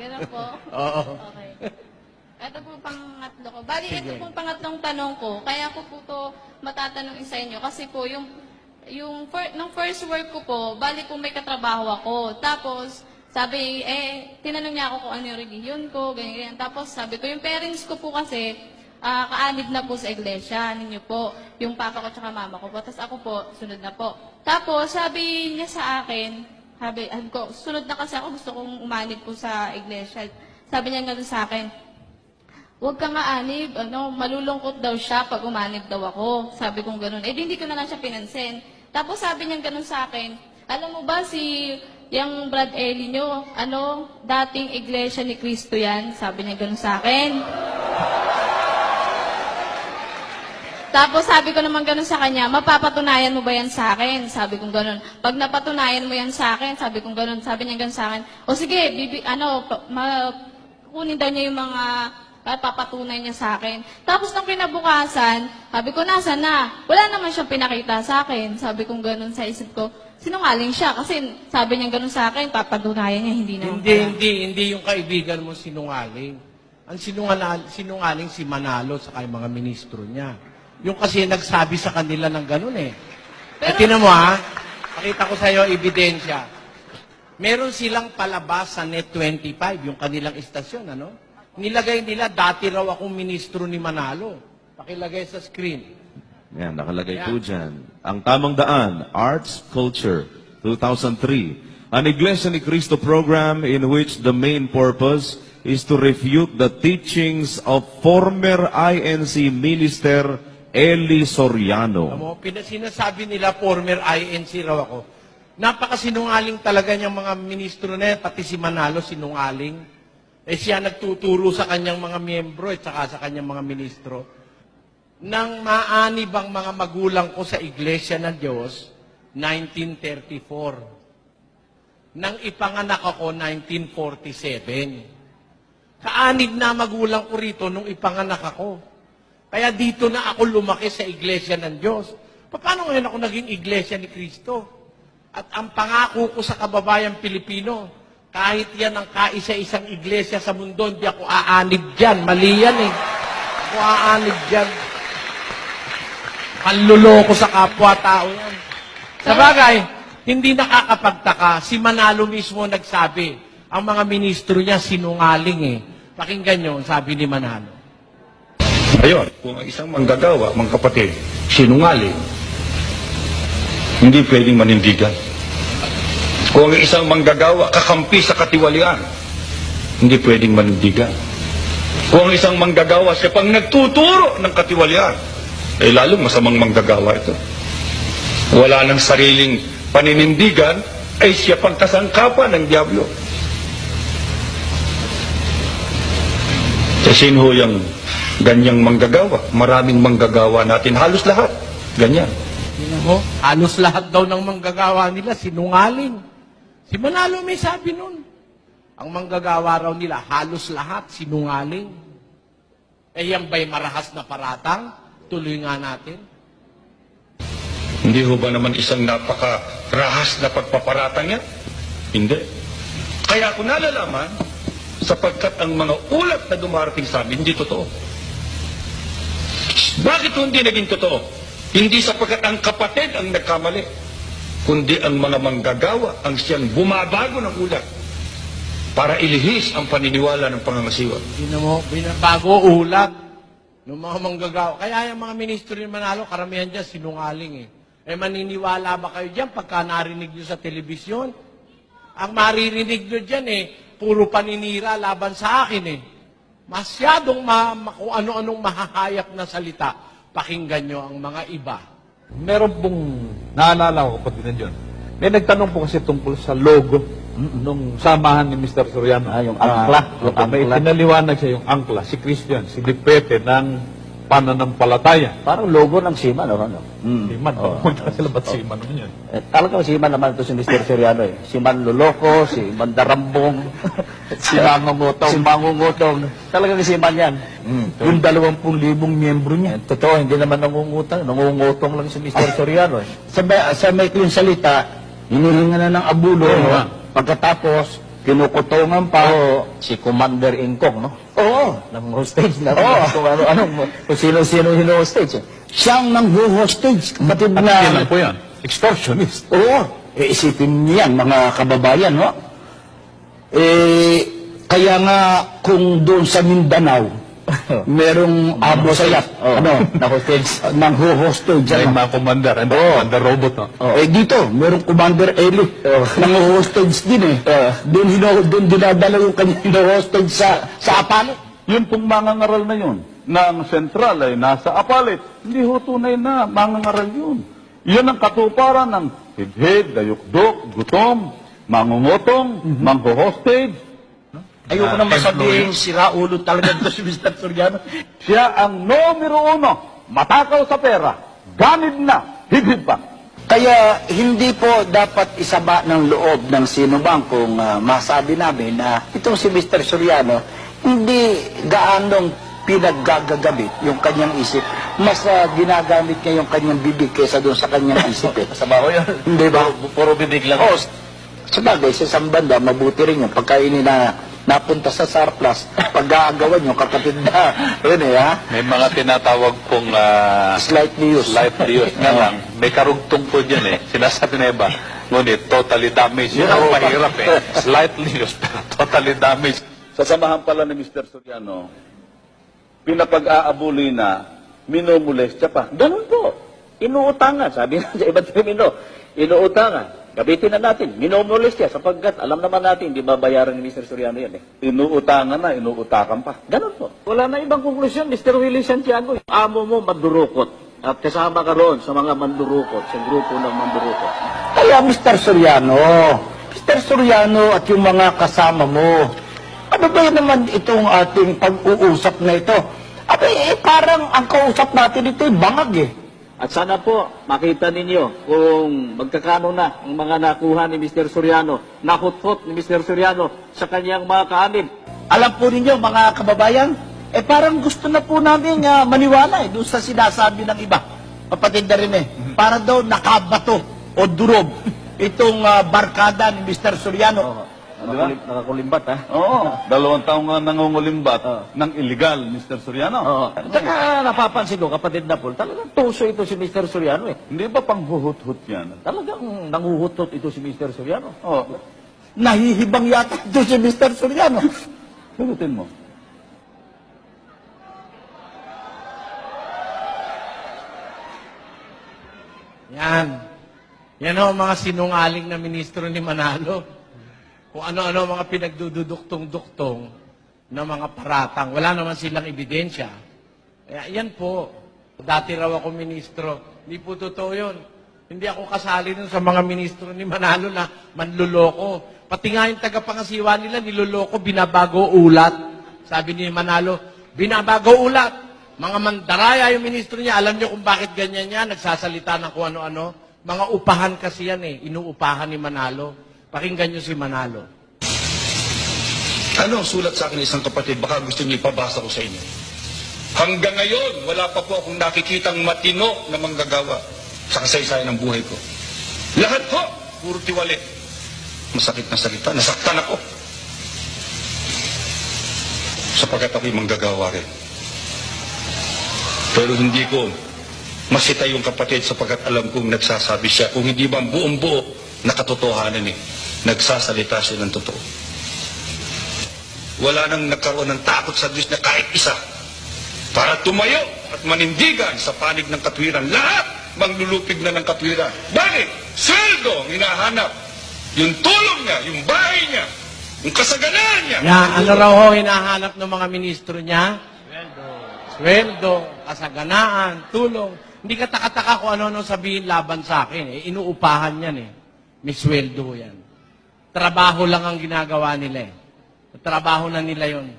Ganun po. Oo. Okay. Ito po pangatlo ko. Bali, Sige. ito po pangatlong tanong ko. Kaya ko po to matatanong sa inyo. Kasi po, nung first work ko po, bali po may katrabaho ako. Tapos, sabi, tinanong niya ako kung ano yung religion ko, ganyan. Tapos sabi ko, yung parents ko po kasi, kaanib na po sa iglesia ninyo po. Yung papa ko tsaka mama ko po. Tapos ako po, sunod na po. Tapos, sabi niya sa akin, sabi ko, sunod na kasi ako, gusto kong umanib po sa iglesia. Sabi niya nga sa akin, huwag ka nga anib, malulungkot daw siya pag umanib daw ako. Sabi kong ganun. Hindi ko na lang siya pinansin. Tapos sabi niya ganun sa akin, alam mo ba yung Brad Eli nyo, dating iglesia ni Cristo yan? Sabi niya ganun sa akin. Tapos sabi ko naman ganun sa kanya, mapapatunayan mo ba yan sa akin? Sabi kong ganun. Pag napatunayan mo yan sa akin, sabi kong ganun. Sabi niya ganun sa akin, o sige, kunin daw niya yung mga papatunay niya sa akin. Tapos nung kinabukasan, sabi ko, nasa na? Wala naman siyang pinakita sa akin. Sabi kong ganun sa isip ko, sinungaling siya. Kasi sabi niya ganun sa akin, papatunayan niya, hindi naman. Hindi yung kaibigan mo sinungaling. Ang sinungaling si Manalo sa kay mga ministro niya. Yung kasi nagsabi sa kanila ng ganun eh. Pero, tinan mo ha, pakita ko sa iyo ebidensya. Meron silang palabas sa Net 25, yung kanilang istasyon, Nilagay nila, dati raw akong ministro ni Manalo. Pakilagay sa screen. Yan, nakalagay po dyan. Ang tamang daan, Arts Culture, 2003. An Iglesia ni Cristo program in which the main purpose is to refute the teachings of former INC minister Eli Soriano. Alam mo, sinasabi nila, former INC raw ako. Napakasinungaling talaga niyang mga ministro na yan, pati si Manalo sinungaling. Siya nagtuturo sa kanyang mga miyembro at saka sa kanyang mga ministro. Nang maanib ang mga magulang ko sa Iglesia ng Diyos, 1934. Nang ipanganak ako, 1947. Kaanib na magulang ko rito nung ipanganak ako. Kaya dito na ako lumaki sa Iglesia ng Diyos. Paano ngayon ako naging Iglesia ni Cristo? At ang pangako ko sa kababayang Pilipino, kahit yan ang kaisa-isang iglesia sa mundo, hindi ako aanib dyan. Mali yan eh. Ako aanib dyan. Manluloko sa kapwa-tao yan. Sa bagay, hindi nakakapagtaka. Si Manalo mismo nagsabi, ang mga ministro niya sinungaling eh. Pakinggan nyo, sabi ni Manalo. Ayun, kung ang isang manggagawa, mga kapatid, sinungaling, hindi pwedeng manindigan. Kung ang isang manggagawa, kakampi sa katiwalian, hindi pwedeng manindigan. Kung ang isang manggagawa, siya pang nagtuturo ng katiwalian, lalong masamang manggagawa ito. Wala ng sariling paninindigan, ay siya pang kasangkapan ng Diablo. Sa sinho yung ganyang manggagawa, maraming manggagawa natin, halos lahat, ganyan. Halos lahat daw ng manggagawa nila sinungaling. Si Manalo may sabi nun. Ang manggagawa raw nila, halos lahat sinungaling. Yan ba'y marahas na paratang? Tuloy nga natin. Hindi ho ba naman isang napakarahas na pagpaparatang yan? Hindi. Kaya ako nalalaman, sapagkat ang mga ulat na dumarating sa amin, hindi totoo. Bakit hindi naging totoo? Hindi sapagkat ang kapatid ang nagkamali, kundi ang mga manggagawa ang siyang bumabago ng ulat para ilihis ang paniniwala ng pangangasiwa. Binabago ulat ng mga manggagawa. Kaya yung mga ministro ni Manalo, karamihan dyan sinungaling eh. Maniniwala ba kayo dyan pagka narinig nyo sa telebisyon? Ang maririnig nyo dyan puro paninira laban sa akin Masyadong kung ano-anong mahahayap na salita. Pakinggan nyo ang mga iba. Meron pong naalala ko pati na dyan. May nagtanong po kasi tungkol sa logo nung samahan ni Mr. Soriano. Yung angkla. May pinaliwanag siya yung angkla. Si Christian, si Dipete ng pananampalataya. Parang logo ng Siman, Siman. Punta sila ba't Siman naman yun? Talagang Siman naman ito si Mr. Soriano Siman Luloko, si Mandarambong, si Mangungutong. Talagang Siman yan. Yung 20,000 miyembro niya. Totoo, hindi naman nangungutong lang si Mr. Soriano Sa maikling salita, hinihinga na ng abulo. Pagkatapos, kinukutungan pa. Si Commander Ingkong, no? Oo. Ng hostage na. Oo. Kung sino-sino hino-hostage. Siyang nang hostage. Kapatid At na. yan lang po yan. Extortionist. Oo. Isipin niyan, mga kababayan, no? Kaya nga, kung doon sa Mindanao, merong abo sayap, nang hostage. May mga commander, and commander robot, no? Dito, merong Commander Eli, nang hostage din Doon dinadala yung kanyang hostage sa Apalit. Yun pong mangangaral na yun, na ang sentral ay nasa Apalit. Hindi ho tunay na mangangaral yun. Yun ang katuparan ng hidhid, dayukdok, gutom, mangungutong, mangho-hostage. Ayoko nang masabihin, sira ulo talaga ito si Mr. Soriano. Siya ang numero 1, matakaw sa pera, ganid na, higit pa. Kaya hindi po dapat isaba ng loob ng sino bang kung masabi namin na itong si Mr. Soriano hindi gaanong pinaggagagamit yung kanyang isip. Mas ginagamit niya yung kanyang bibig kaysa doon sa kanyang isip. Sa baho yun? Hindi ba? Puro bibig lang. Oo. Sabagay, sa isang banda, mabuti rin yung pagkainin na napunta sa surplus, pag-aagawan yung kapatid na. Yun ha? May mga tinatawag pong Slightly used. slightly used nga lang. May karugtong po dyan Sinasabi na iba. Ngunit totally damaged. Yun ang mahirap Slightly used, pero totally damaged. Sa samahan pala ni Mr. Soriano, pinapag-aabuli na minumulestya pa. Ganun po. Inuutangan. Sabi na sa iba't termino, inuutangan. Gabitin na natin. Minumulestya sapagkat alam naman natin, hindi babayaran ni Mr. Soriano yan Inuutangan na, inuutakan pa. Ganun po. Wala na ibang konklusyon, Mr. Willie Santiago. Amo mo mandurukot. At kasama ka roon sa mga mandurukot, sa grupo ng mandurukot. Kaya Mr. Soriano at yung mga kasama mo, ano ba yun naman itong ating pag-uusap na ito? Parang ang kausap natin ito bangag At sana po makita ninyo kung magkakano na ang mga nakuha ni Mr. Soriano, nahuthot ni Mr. Soriano sa kanyang mga kaanib. Alam po ninyo mga kababayan, parang gusto na po namin maniwala doon sa sinasabi ng iba. Kapatid na rin para daw nakabato o durog itong barkada ni Mr. Soriano. Nakakulimbat, Oo. 2 taong nga nangungulimbat ng illegal, Mr. Soriano. Saka napapansin ko, kapatid na Paul, talagang tuso ito si Mr. Soriano Hindi ba panghuhut-hut yan? Talagang nanguhut-hut ito si Mr. Soriano. Nahihibang yata ito si Mr. Soriano. Sagutin mo. Yan ang mga sinungaling na ministro ni Manalo. Kung ano-ano mga pinagdududuktong-duktong na mga paratang. Wala naman silang ebidensya. Kaya yan po. Dati raw ako ministro. Hindi po totoo yun. Hindi ako kasali dun sa mga ministro ni Manalo na manluloko. Pati nga yung tagapangasiwa nila, niluloko, binabago ulat. Sabi ni Manalo, binabago ulat. Mga mandaraya yung ministro niya. Alam niyo kung bakit ganyan niya. Nagsasalita ng kung ano-ano. Mga upahan kasi yan Inuupahan ni Manalo. Pakinggan niyo si Manalo. Ano ang sulat sa akin ng isang kapatid? Baka gusto niyo ipabasa ko sa inyo. Hanggang ngayon, wala pa po akong nakikitang matino na manggagawa sa kasaysayan ng buhay ko. Lahat po, puro tiwali. Masakit na salita. Nasaktan ako. Sapagkat ako'y manggagawa rin. Pero hindi ko masita yung kapatid sapagkat alam kong nagsasabi siya. Kung hindi ba buong buo na katotohanan nagsasalita siya ng totoo. Wala nang nagkaroon ng takot sa Diyos na kahit isa para tumayo at manindigan sa panig ng katwiran. Lahat manglulupig na ng katwiran. Bakit? Sweldo ang hinahanap. Yung tulong niya, yung bahay niya, yung kasaganaan niya. Ano raw hinahanap ng mga ministro niya? Sweldo, kasaganaan, tulong. Hindi ka taka-taka kung ano-ano sabihin laban sa akin. Inuupahan yan May sweldo yan. Trabaho lang ang ginagawa nila Trabaho na nila yon.